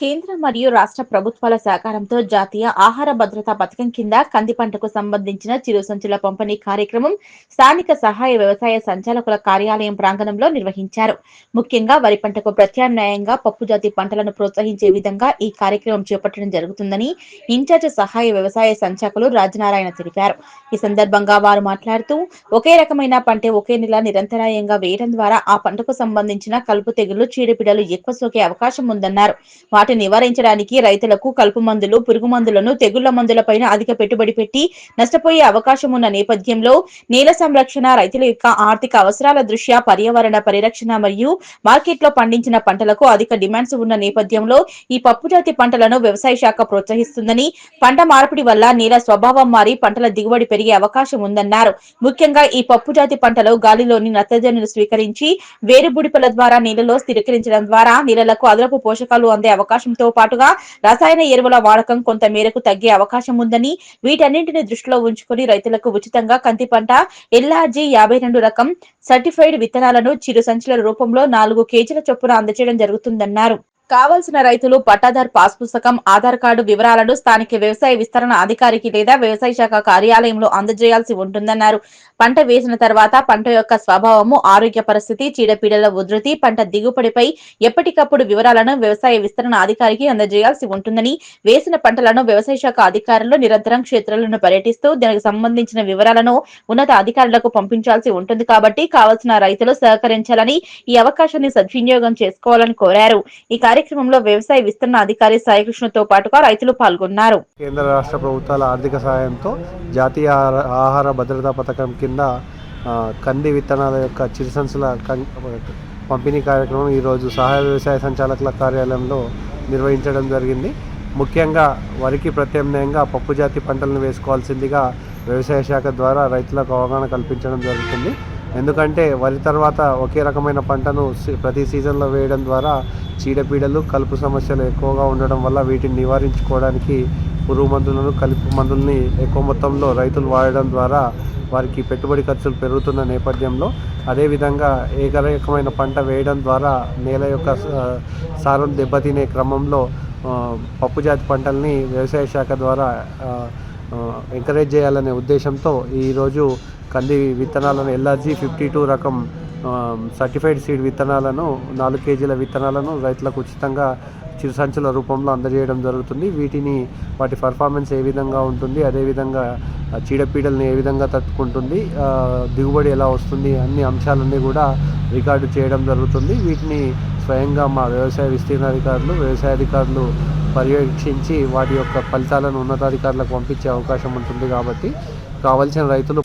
కేంద్ర మరియు రాష్ట్ర ప్రభుత్వాల సహకారంతో జాతీయ ఆహార భద్రతా పథకం కింద కంది పంటకు సంబంధించిన చిరు సంచుల పంపిణీ కార్యక్రమం స్థానిక సహాయ వ్యవసాయ సంచాలకుల కార్యాలయం ప్రాంగణంలో నిర్వహించారు. ముఖ్యంగా వరి పంటకు ప్రత్యామ్నాయంగా పప్పు జాతి పంటలను ప్రోత్సహించే విధంగా ఈ కార్యక్రమం చేపట్టడం జరుగుతుందని ఇన్ఛార్జ్ సహాయ వ్యవసాయ సంచాలకులు రాజనారాయణ తెలిపారు. ఈ సందర్భంగా వారు మాట్లాడుతూ ఒకే రకమైన పంటే ఒకే నెల నిరంతరాయంగా వేయడం ద్వారా ఆ పంటకు సంబంధించిన కలుపు తెగుళ్లు చీడపీడలు ఎక్కువ సోకే అవకాశం ఉందన్నారు. వాటిని నివారించడానికి రైతులకు కలుపు మందులు, పురుగు మందులను, తెగుళ్ల మందులపైన అధిక పెట్టుబడి పెట్టి నష్టపోయే అవకాశం ఉన్న నేపథ్యంలో నేల సంరక్షణ, రైతుల యొక్క ఆర్థిక అవసరాల దృష్ట్యా పర్యావరణ పరిరక్షణ మరియు మార్కెట్లో పండించిన పంటలకు అధిక డిమాండ్స్ ఉన్న నేపథ్యంలో ఈ పప్పు జాతి పంటలను వ్యవసాయ శాఖ ప్రోత్సహిస్తుందని, పంట మార్పిడి వల్ల నేల స్వభావం మారి పంటల దిగుబడి పెరిగే అవకాశం ఉందన్నారు. ముఖ్యంగా ఈ పప్పు జాతి పంటలో గాలిలోని నత్రజనిని స్వీకరించి వేరుబుడిపల ద్వారా నీళ్లలో స్థిరీకరించడం ద్వారా నీళ్లకు అదనపు పోషకాలు అందే అవకాశంతో పాటుగా రసాయన ఎరువుల వాడకం కొంత మేరకు తగ్గే అవకాశం ఉందని, వీటన్నింటిని దృష్టిలో ఉంచుకుని రైతులకు ఉచితంగా కంది పంట LRG 52 రకం సర్టిఫైడ్ విత్తనాలను చిరు సంచుల రూపంలో 4 కేజీల చొప్పున అందజేయడం జరుగుతుందన్నారు. కావాల్సిన రైతులు పట్టాదారు పాస్ పుస్తకం, ఆధార్ కార్డు వివరాలను స్థానిక వ్యవసాయ విస్తరణ అధికారికి లేదా వ్యవసాయ శాఖ కార్యాలయంలో అందజేయాల్సి ఉంటుందన్నారు. పంట వేసిన తర్వాత పంట యొక్క స్వభావము, ఆరోగ్య పరిస్థితి, చీడపీడల ఉధృతి, పంట దిగుబడిపై ఎప్పటికప్పుడు వివరాలను వ్యవసాయ విస్తరణ అధికారికి అందజేయాల్సి ఉంటుందని, వేసిన పంటలను వ్యవసాయ శాఖ అధికారులు నిరంతరం క్షేత్రాలను పర్యటిస్తూ దానికి సంబంధించిన వివరాలను ఉన్నత అధికారులకు పంపించాల్సి ఉంటుంది కాబట్టి కావాల్సిన రైతులు సహకరించాలని, ఈ అవకాశాన్ని సద్వినియోగం చేసుకోవాలని కోరారు. ఈ కార్యక్రమంలో వ్యవసాయ విస్తరణ అధికారి సాయికృష్ణతో పాటుగా రైతులు పాల్గొన్నారు. కేంద్ర రాష్ట్ర ప్రభుత్వాల ఆర్థిక సహాయంతో జాతీయ ఆహార భద్రతా పథకం కింద కంది విత్తనాల యొక్క చిరుసంచుల పంపిణీ కార్యక్రమం ఈరోజు సహాయ వ్యవసాయ సంచాలకుల కార్యాలయంలో నిర్వహించడం జరిగింది. ముఖ్యంగా వరికి ప్రత్యామ్నాయంగా పప్పు జాతి పంటలను వేసుకోవాల్సిందిగా వ్యవసాయ శాఖ ద్వారా రైతులకు అవగాహన కల్పించడం జరుగుతుంది. ఎందుకంటే వరి తర్వాత ఒకే రకమైన పంటను ప్రతి సీజన్లో వేయడం ద్వారా చీడపీడలు, కలుపు సమస్యలు ఎక్కువగా ఉండడం వల్ల వీటిని నివారించుకోవడానికి పురుగు మందులను, కలుపు మందుల్ని ఎక్కువ మొత్తంలో రైతులు వాడడం ద్వారా వారికి పెట్టుబడి ఖర్చులు పెరుగుతున్న నేపథ్యంలో, అదేవిధంగా ఏకరకమైన పంట వేయడం ద్వారా నేల యొక్క సారం దెబ్బతినే క్రమంలో పప్పు జాతి పంటల్ని వ్యవసాయ శాఖ ద్వారా ఎంకరేజ్ చేయాలనే ఉద్దేశంతో ఈరోజు కంది విత్తనాలను LRG 52 రకం సర్టిఫైడ్ సీడ్ విత్తనాలను 4 కేజీల విత్తనాలను రైతులకు ఉచితంగా చిరు సంచుల రూపంలో అందజేయడం జరుగుతుంది. వీటిని వాటి పర్ఫార్మెన్స్ ఏ విధంగా ఉంటుంది, అదేవిధంగా చీడపీడల్ని ఏ విధంగా తట్టుకుంటుంది, దిగుబడి ఎలా వస్తుంది, అన్ని అంశాలన్నీ కూడా రికార్డు చేయడం జరుగుతుంది. వీటిని స్వయంగా మా వ్యవసాయ విస్తీర్ణాధికారులు, వ్యవసాయ అధికారులు పర్యవేక్షించి వాటి యొక్క ఫలితాలను ఉన్నతాధికారులకు పంపించే అవకాశం ఉంటుంది. కాబట్టి కావలసిన రైతులు